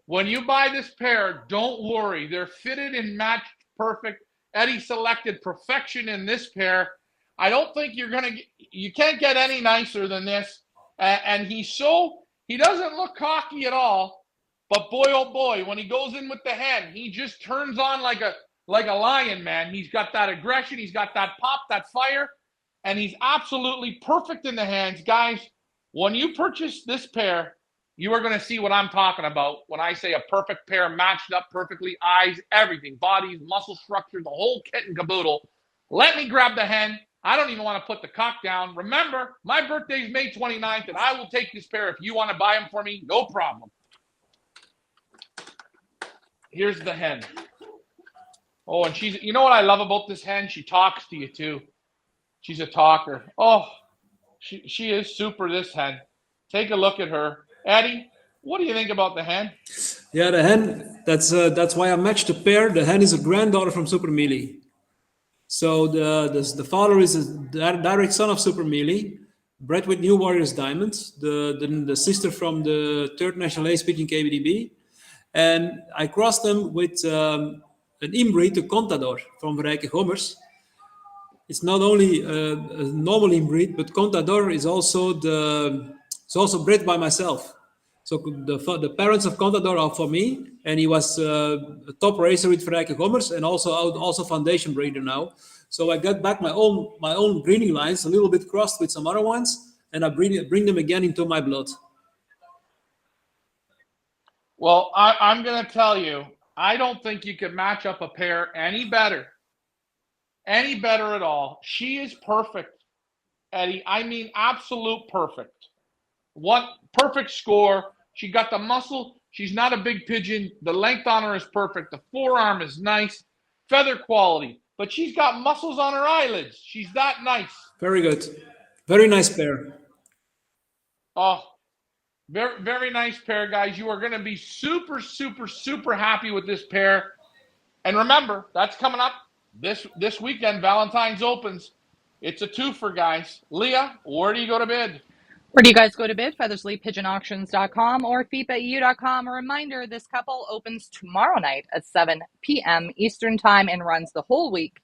When you buy this pair, don't worry. They're fitted and matched perfect. Eddy selected perfection in this pair. I don't think you can't get any nicer than this. And he doesn't look cocky at all. But boy, oh boy, when he goes in with the hen, he just turns on like a lion, man. He's got that aggression. He's got that pop, that fire. And he's absolutely perfect in the hands. Guys, when you purchase this pair, you are going to see what I'm talking about when I say a perfect pair, matched up perfectly, eyes, everything, bodies, muscle structure, the whole kit and caboodle. Let me grab the hen. I don't even want to put the cock down. Remember, my birthday is May 29th, and I will take this pair. If you want to buy them for me, no problem. Here's the hen. Oh, and you know what I love about this hen? She talks to you, too. She's a talker. Oh, she is super, this hen. Take a look at her. Eddy, what do you think about the hen? Yeah, the hen, that's why I matched the pair. The hen is a granddaughter from Super Mealy. So the father is a direct son of Super Mealy, bred with New Warriors Diamonds, the sister from the 3rd National Ace Pigeon KBDB. And I crossed them with an inbreed, the Contador from Rijke Gommers. It's not only a normal inbreed, but Contador is also bred by myself. So the parents of Contador are for me, and he was a top racer with Rijke Gommers and also foundation breeder now. So I got back my own breeding lines, a little bit crossed with some other ones, and I bring them again into my blood. Well, I'm going to tell you, I don't think you could match up a pair any better at all. She is perfect, Eddy. I mean, absolute perfect. What perfect score. She got the muscle. She's not a big pigeon. The length on her is perfect. The forearm is nice. Feather quality. But she's got muscles on her eyelids. She's that nice. Very good. Very nice pair. Oh, very, very nice pair, guys. You are going to be super, super, super happy with this pair. And remember, that's coming up this weekend. Valentine's opens. It's a twofer, guys. Leah, where do you go to bid? Where do you guys go to bid? FeathersleepPigeonAuctions.com or FEPAEU.com. A reminder, this couple opens tomorrow night at 7 p.m. Eastern Time and runs the whole week.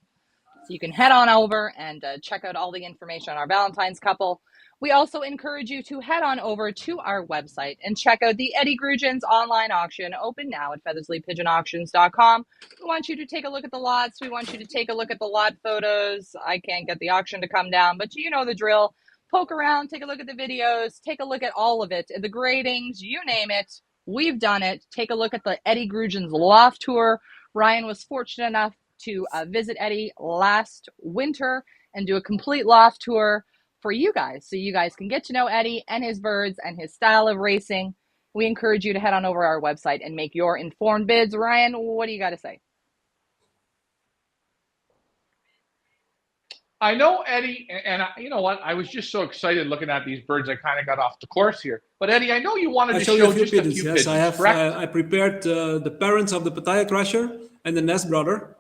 So you can head on over and check out all the information on our Valentine's couple. We also encourage you to head on over to our website and check out the Eddy Grootjans online auction, open now at FeathersleepPigeonAuctions.com. We want you to take a look at the lots. We want you to take a look at the lot photos. I can't get the auction to come down, but you know the drill. Poke around, take a look at the videos, take a look at all of it, the gradings, you name it. We've done it. Take a look at the Eddy Grootjans loft tour. Ryan was fortunate enough to visit Eddy last winter and do a complete loft tour for you guys, so you guys can get to know Eddy and his birds and his style of racing. We encourage you to head on over to our website and make your informed bids. Ryan, what do you got to say? I know, Eddy, and you know what? I was just so excited looking at these birds, I kind of got off the course here. But Eddy, I know you wanted to show just a few pigeons. Yes, I prepared the parents of the Pattaya crusher and the nest brother.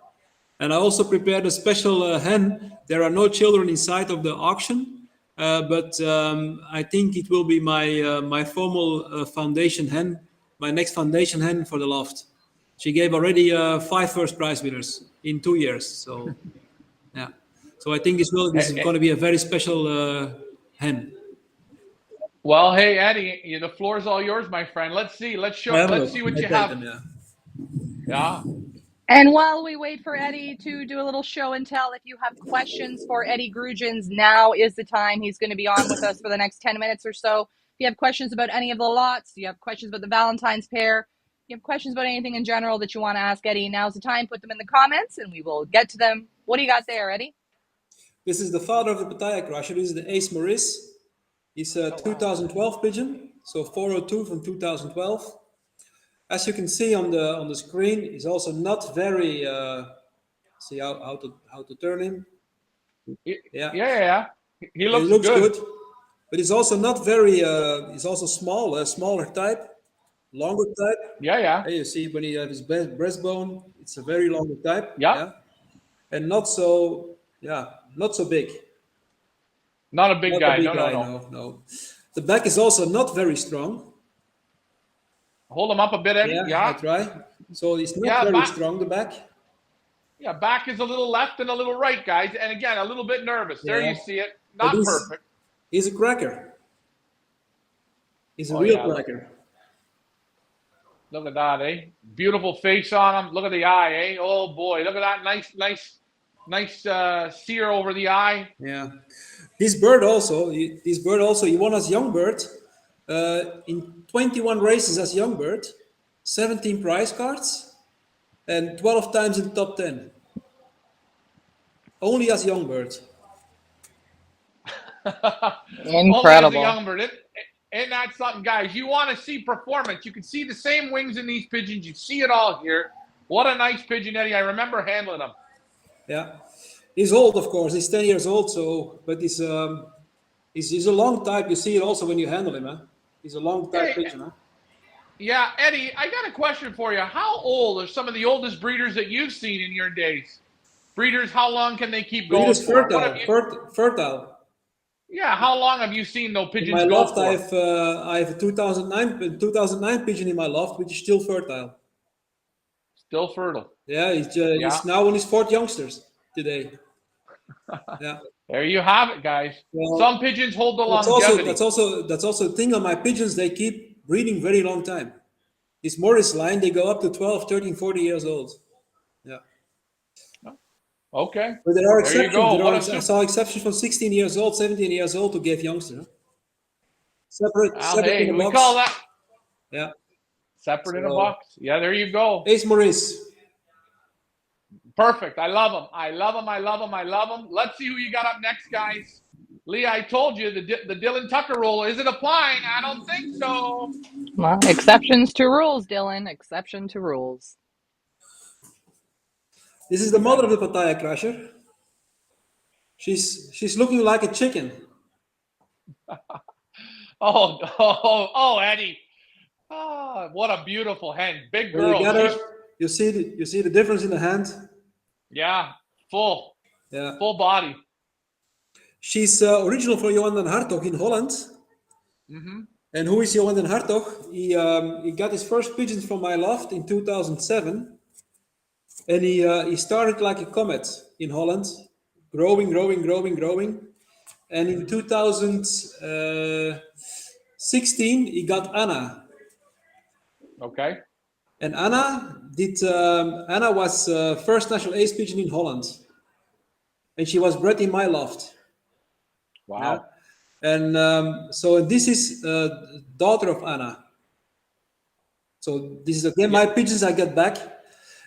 And I also prepared a special hen. There are no children inside of the auction, but I think it will be my formal foundation hen, my next foundation hen for the loft. She gave already 5 first prize winners in 2 years. So, yeah. So I think this is going to be a very special hen. Well, hey, Eddy, the floor is all yours, my friend. Let's see. Let's see what you have. Yeah. And while we wait for Eddy to do a little show and tell, if you have questions for Eddy Grootjans, now is the time. He's going to be on with us for the next 10 minutes or so. If you have questions about any of the lots, you have questions about the Valentine's pair, you have questions about anything in general that you want to ask Eddy, now's the time. Put them in the comments and we will get to them. What do you got there, Eddy? This is the father of the Pattaya crusher. This is the Ace Maurice. He's a 2012 pigeon, so 402 from 2012. As you can see on the screen, he's also not very. See how to turn him. Yeah. He It looks looks good. good, but he's also not very. He's also small, a smaller type, longer type. Yeah. Hey, you see when he has his breastbone, it's a very longer type. Yeah. Yeah, and not so. Yeah, not so big. Not a big Not guy. a big guy. No. The back is also not very strong. Hold him up a bit, Eddy. Yeah, I try. So it's not very strong, the back. Yeah, back is a little left and a little right, guys. And again, a little bit nervous. There you see it. Not perfect. He's a cracker. He's a real cracker. Look at that, eh? Beautiful face on him. Look at the eye, eh? Oh boy, look at that nice sear over the eye. Yeah. This bird also, he won as young bird in 21 races as young bird, 17 prize cards, and 12 times in the top 10. Only as young bird. Incredible. Only as a young bird. Isn't that something, guys? You want to see performance. You can see the same wings in these pigeons. You see it all here. What a nice pigeon, Eddy. I remember handling him. Yeah. He's old, of course. He's 10 years old, but he's a long type. You see it also when you handle him, huh? He's a long type pigeon, huh? Yeah, Eddy, I got a question for you. How old are some of the oldest breeders that you've seen in your days? Breeders, how long can they keep going for? Fertile. Yeah, how long have you seen those pigeons in my go loft, for? I have a 2009 pigeon in my loft, which is still fertile. Still fertile. Yeah, he's now on his fourth youngsters today. Yeah. There you have it, guys. Well, some pigeons hold the longevity. That's also the thing on my pigeons. They keep breeding very long time. This Morris line, they go up to 12, 13, 40 years old. Yeah. Okay. But there are exceptions. I saw exceptions from 16 years old, 17 years old to give youngster. Separate in a box. We call that. Yeah. Separate in a box. Yeah, there you go. Ace Maurice. Perfect. I love him. I love him. Let's see who you got up next, guys. Lee, I told you the Dylan Tucker rule. Is it applying? I don't think so. Well, exceptions to rules, Dylan. Exception to rules. This is the mother of the Pattaya crusher. She's looking like a chicken. Oh, Eddy. Oh, what a beautiful hen. Big girl. You see the difference in the hand? Yeah, full. Yeah. Full body. She's original from Johan den Hartog in Holland. Mm-hmm. And who is Johan den Hartog? He got his first pigeons from my loft in 2007. And he started like a comet in Holland, growing. And in 2016, he got Anna. Okay. And Anna was first national ace pigeon in Holland. And she was bred in my loft. Wow. Yeah? And so this is daughter of Anna. So this is again my pigeons I get back.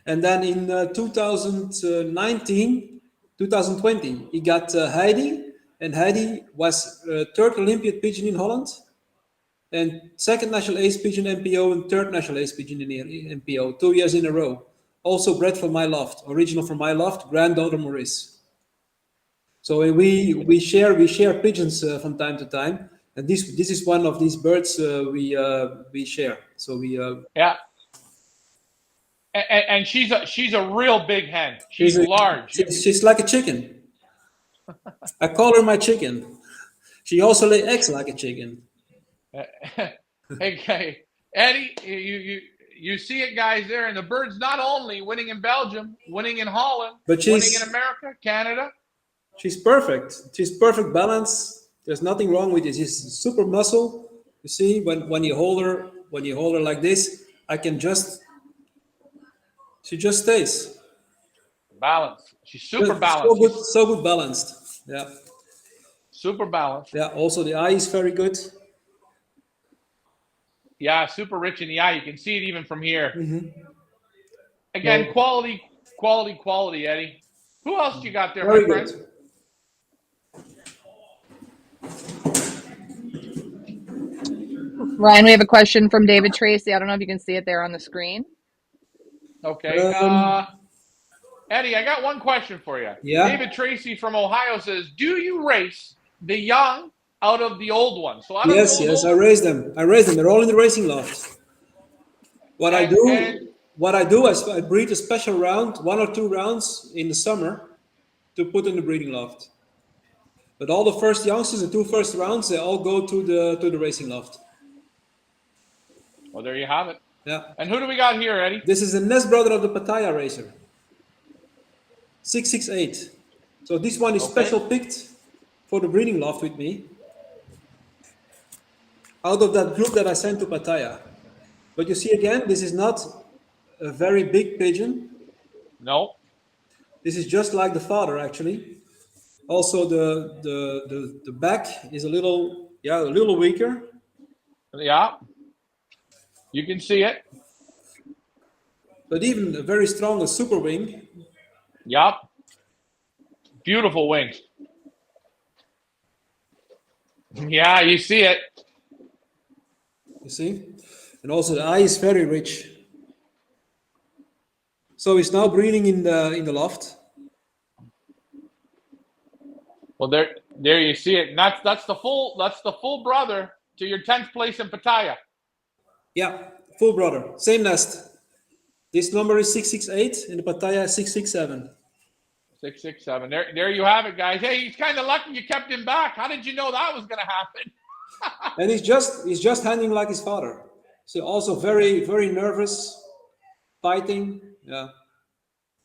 And then in 2020, he got Heidi. And Heidi was third Olympiad pigeon in Holland. And second national ace pigeon NPO and third national ace pigeon in NPO, 2 years in a row. Also bred from my loft, original from my loft, granddaughter Maurice. So we share pigeons from time to time, and this is one of these birds we share. So we yeah. And she's a real big hen. She's large. She's like a chicken. I call her my chicken. She also lays eggs like a chicken. Okay, Eddy, you see it, guys, there, and the bird's not only winning in Belgium, winning in Holland, but winning in America, Canada. She's perfect. She's perfect balance. There's nothing wrong with it. She's super muscle. You see, when you hold her like this, she just stays. Balanced. She's super balanced. So good balanced. Yeah. Super balanced. Yeah. Also, the eye is very good. Yeah, super rich in the eye. You can see it even from here. Again, So, quality, quality, quality, Eddie. Who else you got there, my very friend? good. Ryan, we have a question from David Tracy. I don't know if you can see it there on the screen. Okay. Um, Eddie, I got one question for you. yeah. David Tracy from Ohio says, do you race the young out of the old ones? So out of Yes, those yes. I old, raised them. I raised them. They're all in the racing loft. What I and do, what I do is I breed a special round, 1 or 2 rounds in the summer to put in the breeding loft. But all the first youngsters, the 2 first rounds, they all go to the racing loft. well, there you have it. Yeah. And who do we got here, Eddie? This is the nest brother of the Pattaya racer, 668. So this one is Okay. special picked for the breeding loft with me out of that group that I sent to Pattaya. But you see again, this is not a very big pigeon. No. This is just like the father actually. Also the back is a little weaker. Yeah. You can see it. But even a very strong super wing. Yep. Beautiful wings. Yeah, you see it. You see? And also the eye is very rich. So he's now breeding in the loft. Well, there you see it. And that's the full brother to your 10th place in Pattaya. Yeah, full brother. Same nest. This number is 668 and the Pattaya is 667. 667. There you have it, guys. Hey, he's kind of lucky you kept him back. How did you know that was going to happen? And he's just handling like his father. So also very, very nervous, fighting. Yeah.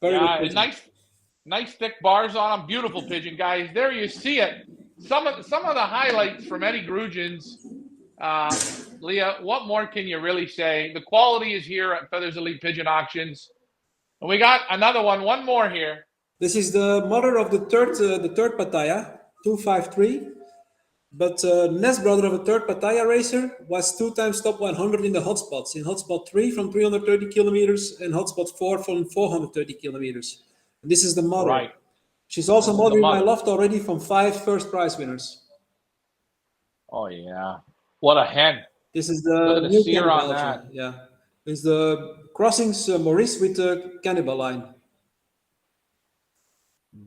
Very good Yeah, and pigeon. nice thick bars on him. Beautiful pigeon, guys. There you see it. Some of the highlights from Eddy Grootjans. Leah, what more can you really say? The quality is here at Feathers Elite Pigeon Auctions. And we got another one more here. This is the mother of the third Pattaya, 253. But nest brother of a third Pattaya racer was 2 times top 100 in the hotspots. In hotspot 3 from 330 kilometers and hotspot 4 from 430 kilometers. And this is the mother. Right. She's also This is the mother in my mother. loft already from 5 first prize winners. Oh, yeah. What a hen. This is Look the at the new sear on cannibal. that. Yeah. This is the crossings Maurice with the cannibal line.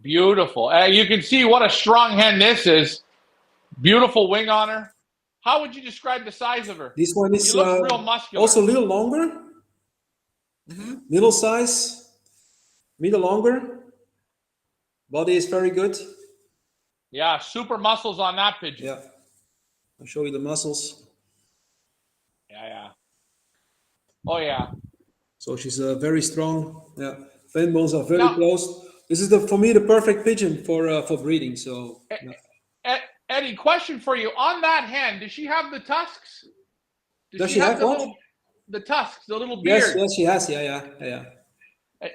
Beautiful. You can see what a strong hen this is. Beautiful wing on her. How would you describe the size of her? This one She is looks real muscular. also a little longer, middle size, middle longer. Body is very good. Yeah, super muscles on that pigeon. Yeah. I'll show you the muscles. Yeah. Oh, yeah. So she's very strong. Yeah. Fin bones are very close. This is for me the perfect pigeon for breeding. So yeah. Eddie, question for you. On that hen, does she have the tusks? Does she have what? The tusks, the little beard? Yes, she has. Yeah.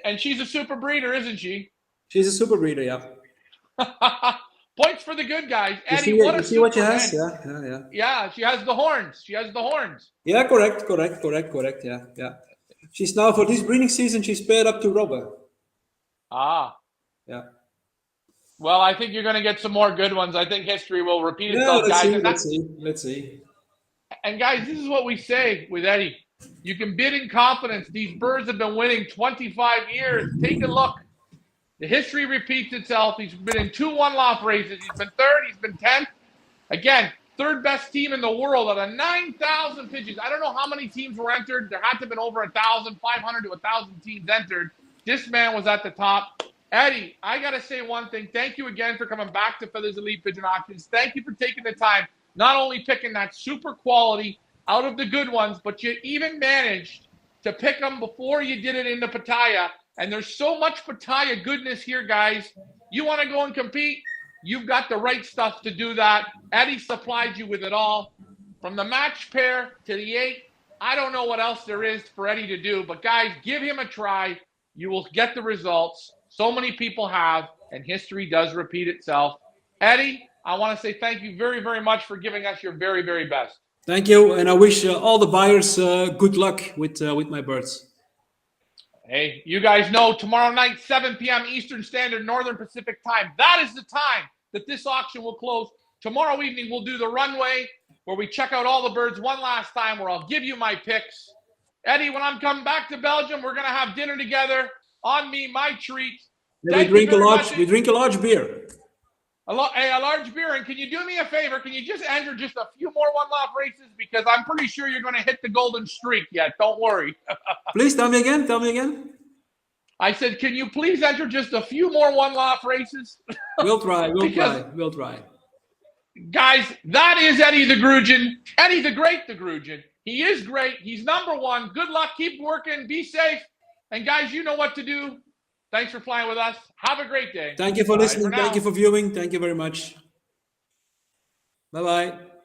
And she's a super breeder, isn't she? She's a super breeder, yeah. Points for the good guys. Eddie, You what a see what she super has? hen. Yeah. Yeah, she has the horns. Yeah, correct. Yeah. She's now for this breeding season. She's paired up to Robert. Ah. Yeah. Well, I think you're going to get some more good ones. I think history will repeat Yeah, itself, guys. let's see. And guys, this is what we say with Eddie. You can bid in confidence. These birds have been winning 25 years. Take a look. The history repeats itself. He's been in 2 one-loft races. He's been 3rd. He's been 10th. Again, 3rd best team in the world out of 9,000 pigeons. I don't know how many teams were entered. There had to have been over 1,500 to 1,000 teams entered. This man was at the top. Eddie, I got to say one thing. Thank you again for coming back to Feathers Elite Pigeon Auctions. Thank you for taking the time, not only picking that super quality out of the good ones, but you even managed to pick them before you did it into Pattaya. And there's so much Pattaya goodness here, guys. You want to go and compete? You've got the right stuff to do that. Eddie supplied you with it all. From the match pair to the 8, I don't know what else there is for Eddie to do. But, guys, give him a try. You will get the results. So many people have, and history does repeat itself. Eddie, I want to say thank you very, very much for giving us your very, very best. Thank you, and I wish all the buyers good luck with my birds. Hey, you guys know tomorrow night, 7 p.m. Eastern Standard Northern Pacific Time. That is the time that this auction will close. Tomorrow evening, we'll do the runway where we check out all the birds one last time, where I'll give you my picks. Eddy, when I'm coming back to Belgium, we're going to have dinner together. On me, my treat. Yeah, we drink a large beer. A large beer. And can you do me a favor? Can you just enter just a few more one-laugh races? Because I'm pretty sure you're going to hit the golden streak yet. Don't worry. Please tell me again. Tell me again. I said, can you please enter just a few more one-laugh races? We'll try. We'll try. Guys, that is Eddy the Grootjan. Eddy the Great the Grootjan. He is great. He's number one. Good luck. Keep working. Be safe. And guys, you know what to do. Thanks for flying with us. Have a great day. Thank you for listening. Thank you for viewing. Thank you very much. Bye-bye.